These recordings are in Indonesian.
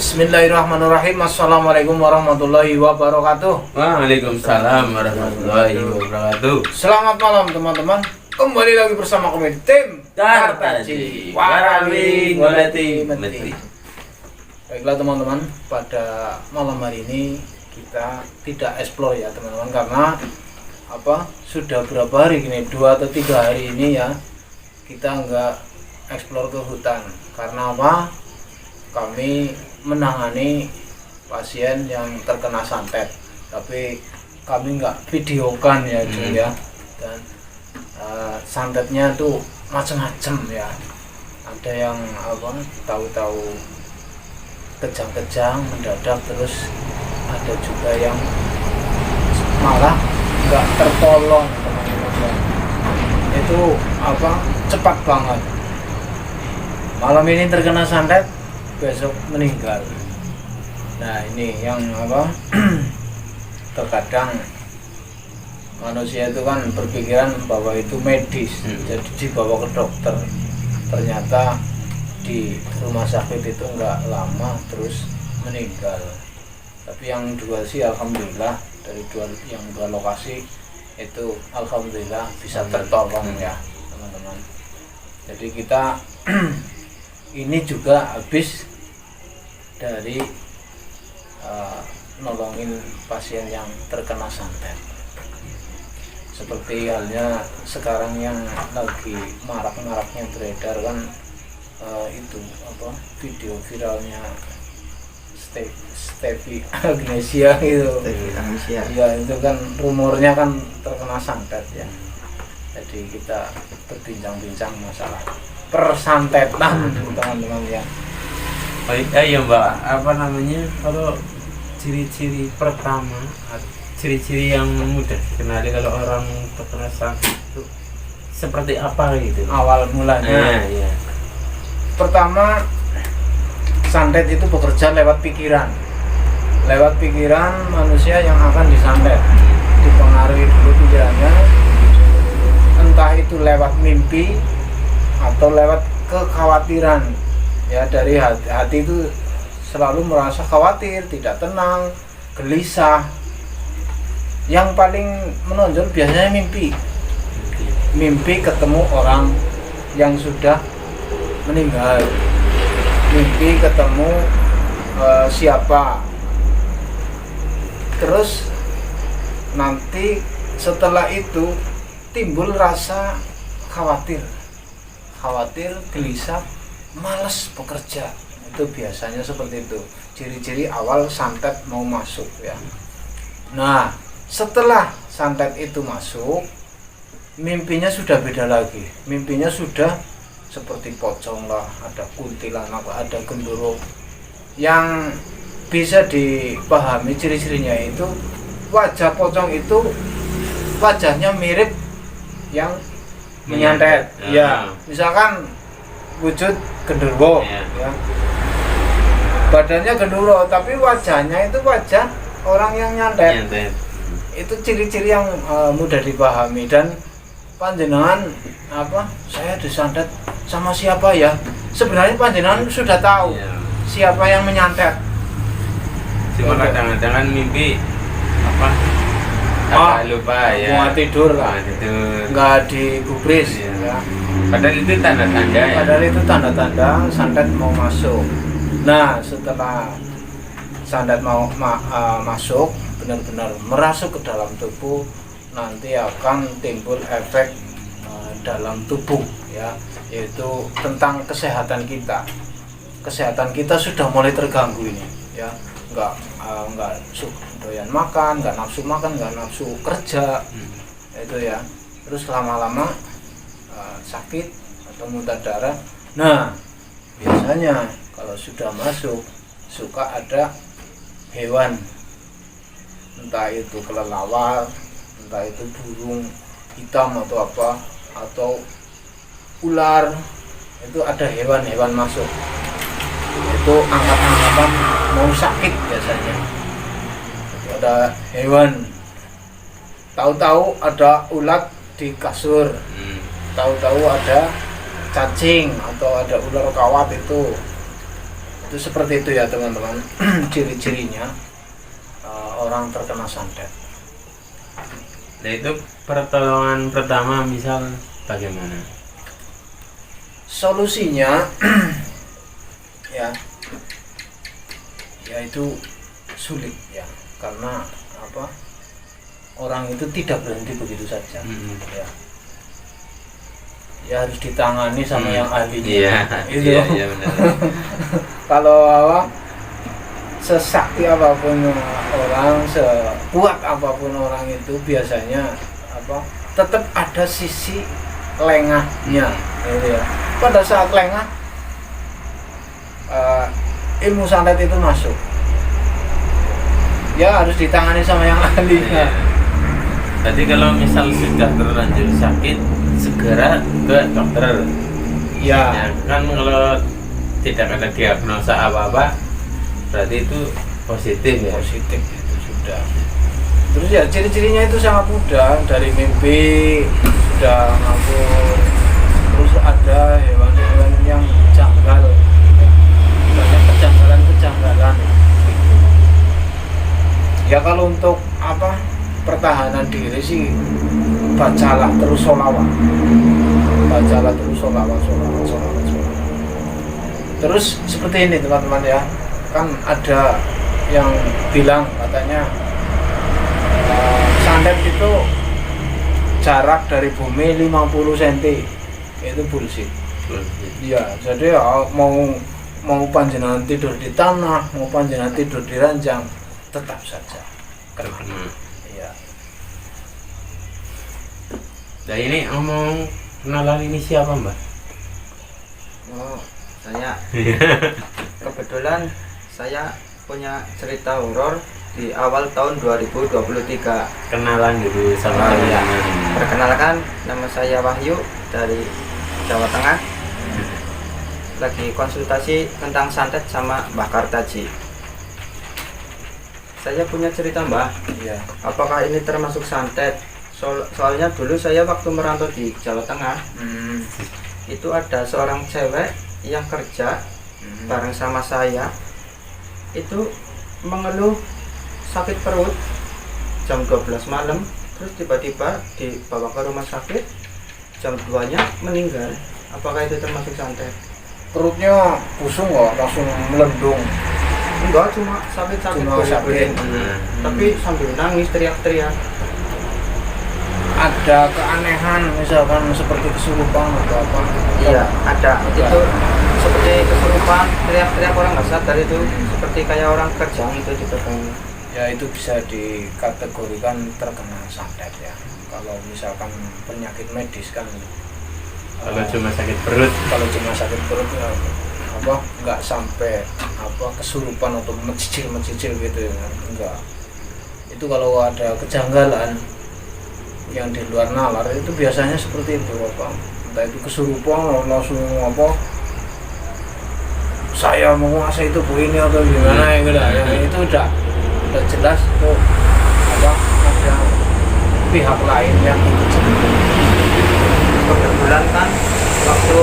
Bismillahirrahmanirrahim. Assalamualaikum warahmatullahi wabarakatuh. Waalaikumsalam warahmatullahi wabarakatuh. Selamat malam teman-teman. Kembali lagi bersama kami tim Tartaji Warawing Walati Menteri. Baiklah teman-teman, pada malam hari ini kita tidak explore ya teman-teman, karena sudah berapa hari ini, 2 atau 3 hari ini ya kita nggak explore ke hutan. Karena apa? Kami menangani pasien yang terkena santet, tapi kami nggak videokan ya cuy ya. Dan santetnya tuh macam-macam ya, ada yang tahu-tahu kejang-kejang mendadak, terus ada juga yang malah nggak tertolong teman-teman. Itu cepat banget. Malam ini terkena santet, besok meninggal. Nah ini yang terkadang manusia itu kan berpikiran bahwa itu medis, jadi dibawa ke dokter, ternyata di rumah sakit itu nggak lama terus meninggal. Tapi yang 2 sih alhamdulillah, dari yang 2 lokasi itu alhamdulillah bisa tertolong ya teman-teman. Jadi kita ini juga habis dari nolongin pasien yang terkena santet. Seperti halnya sekarang yang lagi marak-maraknya beredar kan, video viralnya Stevie Agnesia gitu. Ya itu kan rumornya kan terkena santet ya. Jadi kita berbincang-bincang masalah persantetan teman-teman ya. Baik ya Mbak, kalau ciri-ciri pertama, ciri-ciri yang mudah dikenali kalau orang terkena santet itu seperti apa gitu? Awal mulanya ya. Pertama, santet itu bekerja lewat pikiran manusia yang akan disantet. Dipengaruhi dulu pikirannya, entah itu lewat mimpi atau lewat kekhawatiran ya. Dari hati itu selalu merasa khawatir, tidak tenang, gelisah. Yang paling menonjol biasanya mimpi ketemu orang yang sudah meninggal, mimpi ketemu siapa. Terus nanti setelah itu timbul rasa khawatir, gelisah, malas bekerja. Itu biasanya seperti itu, ciri-ciri awal santet mau masuk ya. Nah setelah santet itu masuk, mimpinya sudah beda lagi. Mimpinya sudah seperti pocong lah, ada kuntilanak, ada gendruwo. Yang bisa dipahami ciri-cirinya itu, wajah pocong itu wajahnya mirip yang menyantet ya. Misalkan wujud gendruwo ya, badannya gendruwo tapi wajahnya itu wajah orang yang nyantet. Itu ciri-ciri yang mudah dipahami. Dan panjenengan saya disantet sama siapa ya, sebenarnya panjenengan sudah tahu siapa yang menyantet. Cuma kadang-kadang mimpi lupa ya, mau tidur nggak digubris ya. Padahal itu tanda-tanda ya. Padahal itu tanda-tanda santet mau masuk. Nah setelah santet mau masuk, benar-benar merasuk ke dalam tubuh, nanti akan timbul efek dalam tubuh ya, yaitu tentang kesehatan kita. Kesehatan kita sudah mulai terganggu ini ya, nggak doyan makan, nggak nafsu makan, nggak nafsu kerja itu ya. Terus lama-lama sakit atau muntah darah. Nah biasanya kalau sudah masuk suka ada hewan, entah itu kelelawar, entah itu burung hitam atau atau ular. Itu ada hewan-hewan masuk, itu angkat-angkatan mau sakit biasanya. Itu ada hewan, tahu-tahu ada ulat di kasur, tahu-tahu ada cacing atau ada ular kawat. Itu itu seperti itu ya teman-teman. Ciri-cirinya orang terkena santet. Nah itu pertolongan pertama misal bagaimana? Solusinya ya itu sulit ya, karena apa, orang itu tidak berhenti begitu saja. Ya harus ditangani sama yang ahlinya. Iya benar. Kalau sesakti apapun orang, sekuat apapun orang itu biasanya tetap ada sisi lengahnya, gitu ya. Pada saat lengah ilmu santet itu masuk, ya harus ditangani sama yang ahlinya. Jadi kalau misal sudah terlanjur sakit segera ke dokter. Ya kan kalau tidak ada diagnosa apa-apa berarti itu positif ya. Positif itu sudah. Terus ya ciri-cirinya itu sangat mudah, dari mimpi sudah ngabur, terus ada hewan-hewan yang janggal, banyak kejanggalan. Ya kalau untuk pertahanan diri sih bacalah terus sholawat. Terus seperti ini teman-teman ya, kan ada yang bilang katanya santet itu jarak dari bumi 50 cm, itu bullshit. Ya, jadi ya, mau panjenengan tidur di tanah, mau panjenengan tidur di ranjang, tetap saja kena. Iya. Nah ini ngomong kenalan ini siapa Mbak? Oh, saya kebetulan saya punya cerita horor di awal tahun 2023. Kenalan dulu sama ya. teman-teman. Perkenalkan, nama saya Wahyu dari Jawa Tengah. Lagi konsultasi tentang santet sama Mbah Kartaji. Saya punya cerita Mbah. Iya. Apakah ini termasuk santet? Soalnya dulu saya waktu merantau di Jawa Tengah, itu ada seorang cewek yang kerja bareng sama saya, itu mengeluh sakit perut jam 12 malam, terus tiba-tiba dibawa ke rumah sakit, jam 2-nya meninggal. Apakah itu termasuk santet? Perutnya busung nggak, langsung melendung? Enggak, cuma sakit-sakit guling-guling. Tapi sambil nangis, teriak-teriak. Ada keanehan misalkan seperti kesurupan atau apa? Iya, ada. Itu seperti kesurupan, teriak-teriak, orang nggak sadar, itu seperti kayak orang kejang itu dipegang. Ya itu bisa dikategorikan terkena santet ya. Kalau misalkan penyakit medis kan, Kalau cuma sakit perut ya nggak sampai kesurupan atau mencicil gitu ya, enggak. Itu kalau ada kejanggalan yang di luar nalar itu biasanya seperti itu, entah itu kesurupan langsung saya menguasai tubuh ini atau gimana ya, itu udah jelas itu ada pihak lain yang ikut campur. Kebetulan kan waktu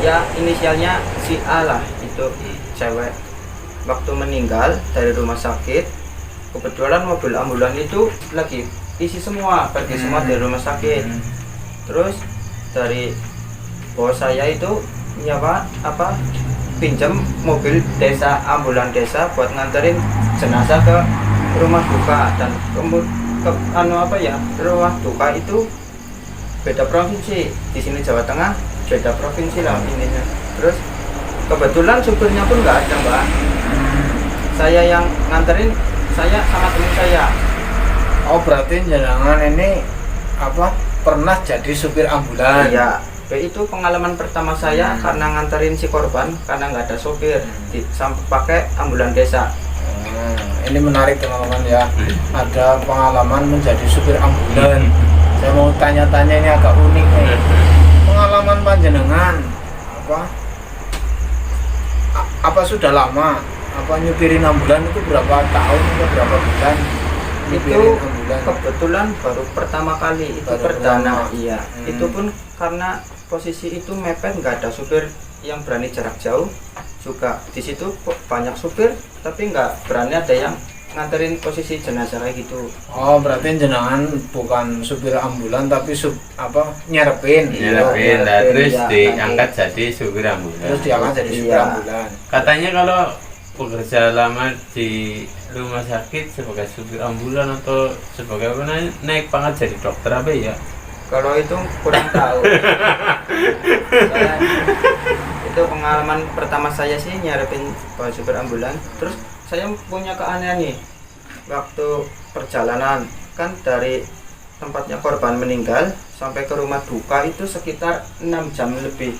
ya inisialnya si A lah, itu cewek, waktu meninggal dari rumah sakit, kebetulan mobil ambulan itu lagi isi semua, pergi semua dari rumah sakit. Terus dari bos saya itu nyawa pinjam mobil desa, ambulan desa buat nganterin jenazah ke rumah duka, dan rumah duka itu beda provinsi, di sini Jawa Tengah beda provinsi lah ininya. Terus kebetulan supirnya pun nggak ada Mbak, saya yang nganterin, saya sama teman saya. Oh berarti jenengan ini pernah jadi supir ambulan? Iya, itu pengalaman pertama saya karena nganterin si korban, karena nggak ada sopir, pakai ambulan desa. Ini menarik teman-teman ya, ada pengalaman menjadi supir ambulan. Saya mau tanya-tanya, ini agak unik nih. Pengalaman panjenengan apa sudah lama nyupirin ambulan, itu berapa tahun atau berapa bulan? Itu kebetulan baru pertama kali, itu perdana. Iya, itu pun karena posisi itu mepet, nggak ada supir yang berani jarak jauh juga di situ kok banyak supir tapi nggak berani ada yang nganterin posisi jenazah kayak gitu. Oh, berarti jenengan bukan supir ambulan tapi nyerepin. Nyerepin, nah, nyerepin, terus ya, diangkat jadi supir ambulan. Terus diangkat jadi supir Iya. ambulan. Katanya kalau bekerja lama di rumah sakit sebagai supir ambulan atau sebagai apa namanya, naik pangkat jadi dokter apa ya? Kalau itu kurang tahu. Soalnya itu pengalaman pertama saya sih nyarepin supir ambulan. Terus saya punya keanehan nih. Waktu perjalanan kan dari tempatnya korban meninggal sampai ke rumah duka itu sekitar 6 jam lebih.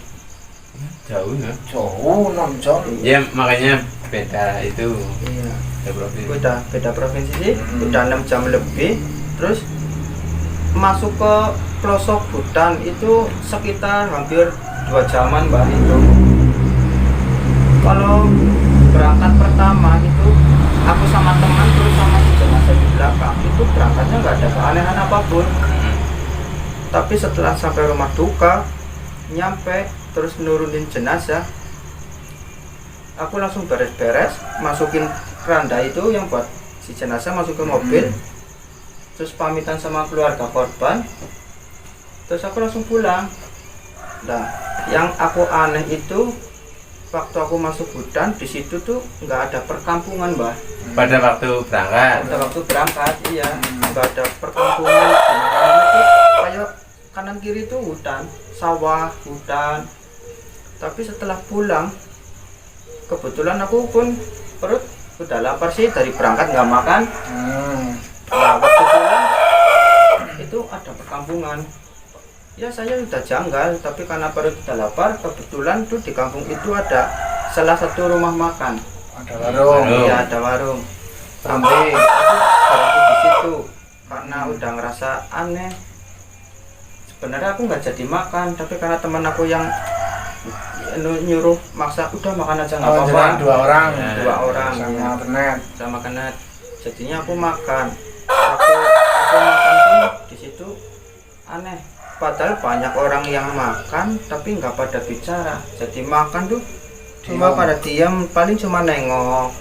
Jauh ya? Jauh 6 jam. Ya makanya beda itu. Iya. Beda provinsi. Beda provinsi sih, udah 6 jam lebih. Terus masuk ke pelosok hutan itu sekitar hampir 2 jaman mbak itu. Kalau berangkat pertama itu aku sama teman terus sama si jenazah di belakang itu berangkatnya nggak ada keanehan apapun. Tapi setelah sampai rumah duka nyampe terus nurunin jenazah, aku langsung beres-beres masukin keranda itu yang buat si jenazah masuk ke mobil. Terus pamitan sama keluarga korban, terus aku langsung pulang. Nah, yang aku aneh itu waktu aku masuk hutan di situ tuh nggak ada perkampungan mbak. Pada waktu berangkat. Pada waktu berangkat iya nggak ada perkampungan. Dimana-mana tuh kayak kanan kiri itu hutan, sawah, hutan. Tapi setelah pulang, kebetulan aku pun perut udah lapar sih dari berangkat nggak makan. Nah, waktu pulang itu ada perkampungan. Ya saya sudah janggal, tapi karena perut sudah lapar, kebetulan tuh di kampung itu ada salah satu rumah makan. Ada warung. Iya ada warung. Sampai Aku berhenti di situ karena udah ngerasa aneh. Sebenarnya aku nggak jadi makan, tapi karena teman aku yang nyuruh maksa udah makan aja nggak apa-apa. jangan 2 orang. Ya. 2 orang Sama ya. internet. Sama kena. Jadinya aku makan. Aku makan pun di situ aneh. Padahal banyak orang yang makan tapi nggak pada bicara. Jadi makan tuh cuma Diam. pada diam, paling cuma nengok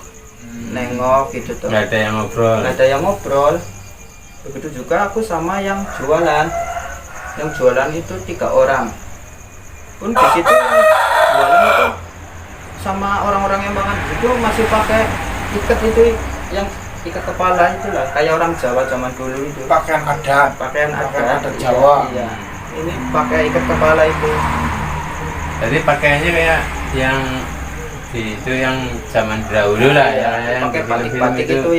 gitu tuh. Nggak ada yang ngobrol. Nggak ada yang ngobrol. Begitu juga aku sama yang jualan. Yang jualan itu 3 orang. Pun di situ yang jualan itu sama orang-orang yang makan itu masih pakai ikat itu yang ikat kepala itulah kayak orang Jawa zaman dulu itu. Pakaian adat. Pakaian Pakaian adat adat Jawa. Iya. Ini pakai ikat kepala itu. Jadi pakaiannya kayak yang itu yang zaman dahulu lah ya, yang Pakai di film-film batik-batik itu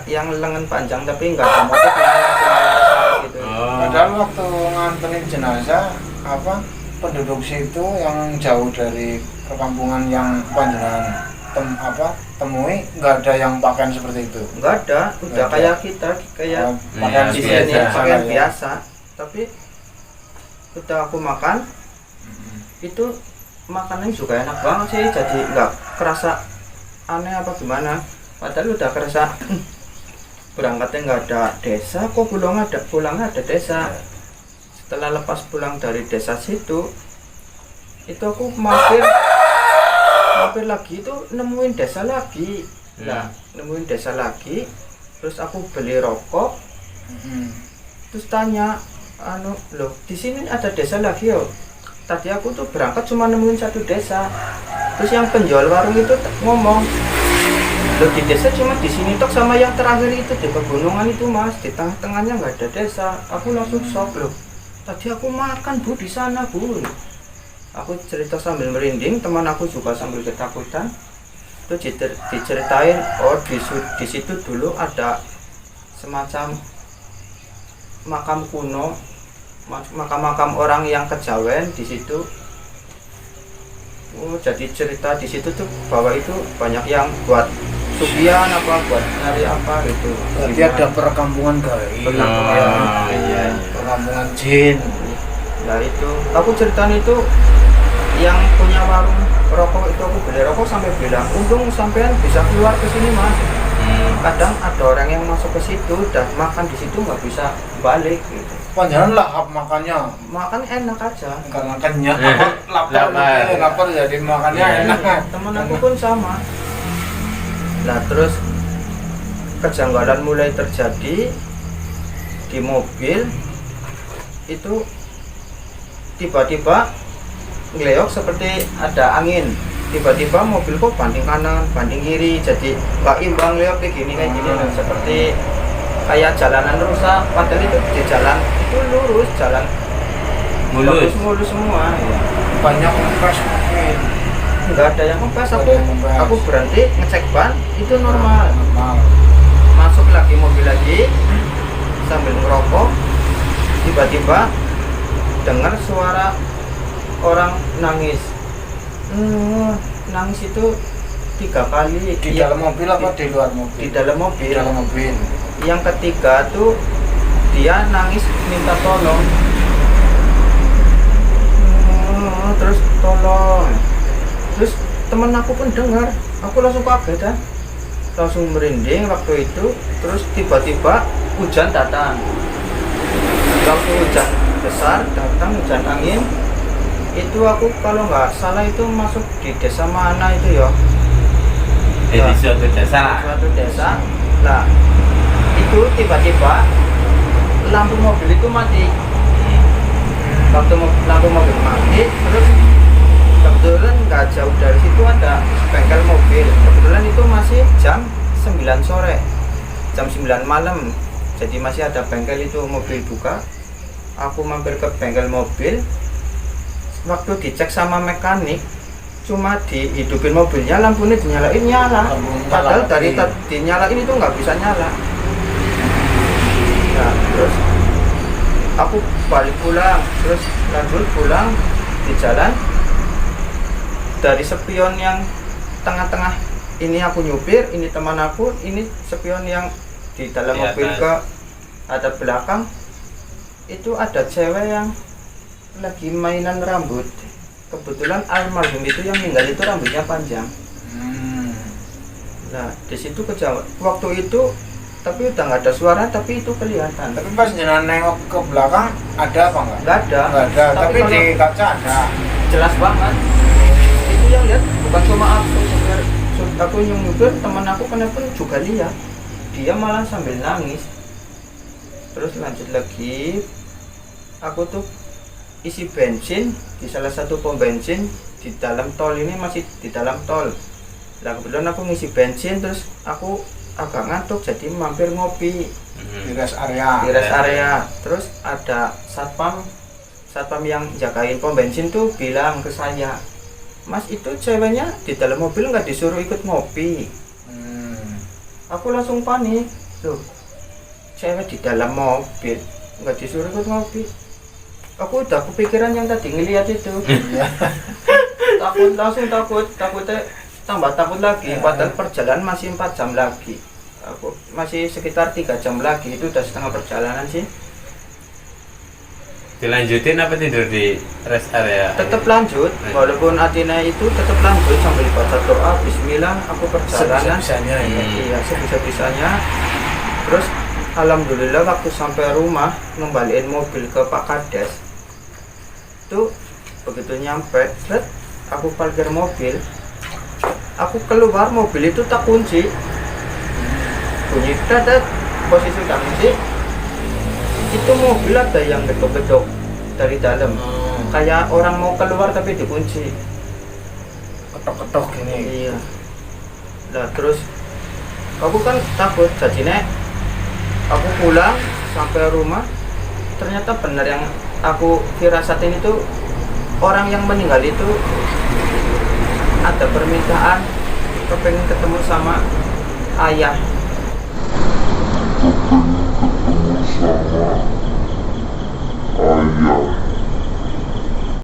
yang lengan panjang tapi enggak ada motifnya cuma ada gitu. Oh. Padahal waktu nganterin jenazah penduduk situ yang jauh dari perkampungan yang panjenengan temui nggak ada yang pakaian seperti itu. Enggak ada, udah Nggak ada. kayak kita kayak Pakaian Iya, di biasa. sini pakaian ya. biasa. Tapi udah aku makan itu makanannya juga enak banget sih, jadi nggak kerasa aneh apa gimana. Padahal udah kerasa berangkatnya nggak ada desa, kok pulangnya ada desa. Setelah lepas pulang dari desa situ, itu aku mampir lagi itu nemuin desa lagi. Nah, nemuin desa lagi, terus aku beli rokok, terus tanya, loh di sini ada desa lagi yo. Tadi aku tuh berangkat cuma nemuin 1 desa. Terus yang penjual warung itu ngomong, loh di desa cuma di sini tok sama yang terakhir itu di pegunungan itu mas, di tengah-tengahnya nggak ada desa. Aku langsung shock loh. Tadi aku makan bu di sana bu. Aku cerita sambil merinding, teman aku juga sambil ketakutan. Itu diceritain, oh di situ dulu ada semacam makam kuno, makam-makam orang yang kejawen di situ. Oh, jadi cerita di situ tuh bahwa itu banyak yang buat sugihan apa buat nyari apa gitu. Berarti ada perkampungan gaib. Perkampungan. iya. Perkampungan jin. Nah itu aku ceritain itu yang punya warung rokok itu, aku beli rokok sampai bilang untung sampean bisa keluar ke sini mas, Kadang ada orang yang masuk ke situ dan makan di situ nggak bisa balik gitu. Panjangan lahap makannya Makan enak aja. karena kenyang, Lapar. lapar jadi makannya Iya. enak. Temen aku pun sama. Nah terus kejanggalan mulai terjadi di mobil itu, tiba-tiba ngeleok seperti ada angin. Tiba-tiba mobil kok banding kanan, banding kiri, jadi nggak imbang, ngeleok kayak gini Nah, seperti kayak jalanan rusak. Padahal itu di jalan itu lurus, jalan Mulus. mulus semua. Ya. Banyak ngepres mungkin. Nggak ada yang kempes. Nggak ada yang kempes. Aku berhenti ngecek ban, itu normal. Normal. Masuk lagi mobil lagi sambil ngerokok, tiba-tiba dengar suara orang nangis. Nangis itu 3 kali Di dalam mobil apa di luar mobil? di dalam mobil. Di dalam mobil. Yang ketiga tuh dia nangis minta tolong. Terus tolong. Terus temen aku pun dengar, aku langsung kaget kan, langsung merinding waktu itu. Terus tiba-tiba hujan datang, langsung hujan besar datang, hujan angin. Itu aku kalau nggak salah itu masuk di desa mana itu ya, Di suatu desa. suatu desa. Nah itu tiba-tiba lampu mobil itu mati. Waktu lampu mobil mati, terus kebetulan nggak jauh dari situ ada bengkel mobil. Kebetulan itu masih jam 9 sore, jam 9 malam, jadi masih ada bengkel itu, mobil buka. Aku mampir ke bengkel mobil. Waktu dicek sama mekanik, cuma dihidupin mobilnya, lampunya dinyalain, nyala. Lampunya Padahal nyala. dari dinyalain itu nggak bisa nyala. Nah, terus aku balik pulang, terus lanjut pulang di jalan. Dari spion yang tengah-tengah ini aku nyupir, ini teman aku, ini spion yang di dalam Di mobil atas. ke ada belakang. Itu ada cewek yang lagi mainan rambut. Kebetulan almarhum itu yang meninggal itu rambutnya panjang. Nah di situ kejauhan waktu itu, tapi udah nggak ada suara, tapi itu kelihatan. Tapi pas jenengan nengok ke belakang ada apa enggak? Nggak ada. Enggak ada, tapi kalau di kaca ada. jelas banget. Itu yang lihat bukan cuma aku yang nyupir, teman aku kenapa juga lihat. Dia malah sambil nangis. Terus lanjut lagi, aku tuh isi bensin di salah satu pom bensin di dalam tol. Ini masih di dalam tol. Nah kebetulan aku ngisi bensin, terus aku agak ngantuk jadi mampir ngopi Di rest area. di rest area. Terus ada satpam yang jagain pom bensin tuh bilang ke saya, "Mas, itu ceweknya di dalam mobil nggak disuruh ikut ngopi." Aku langsung panik, loh cewek di dalam mobil nggak disuruh ikut ngopi. Aku udah kepikiran yang tadi ngeliat itu. Takutnya tambah takut lagi. Padahal perjalanan masih 4 jam lagi. Aku masih sekitar 3 jam lagi, itu udah setengah perjalanan sih. Dilanjutin apa tidur di rest area? Tetap lanjut, walaupun artinya itu tetap lanjut sambil baca doa Bismillah. Aku perjalanan Sebisa-bisanya ya. iya sebisa-bisanya. Terus alhamdulillah waktu sampai rumah ngembaliin mobil ke Pak Kades tuh, begitu nyampe, aku parkir mobil, aku keluar mobil itu tak kunci, bunyi dadat, posisi tak kunci. Itu mobil ada yang gedok-gedok dari dalam, kayak orang mau keluar tapi dikunci. Ketok-ketok gini. Iya. Nah terus aku kan takut, jadinya aku pulang sampai rumah, ternyata benar yang aku firasatin itu, orang yang meninggal itu ada permintaan kepengen ketemu sama ayah. Ayah.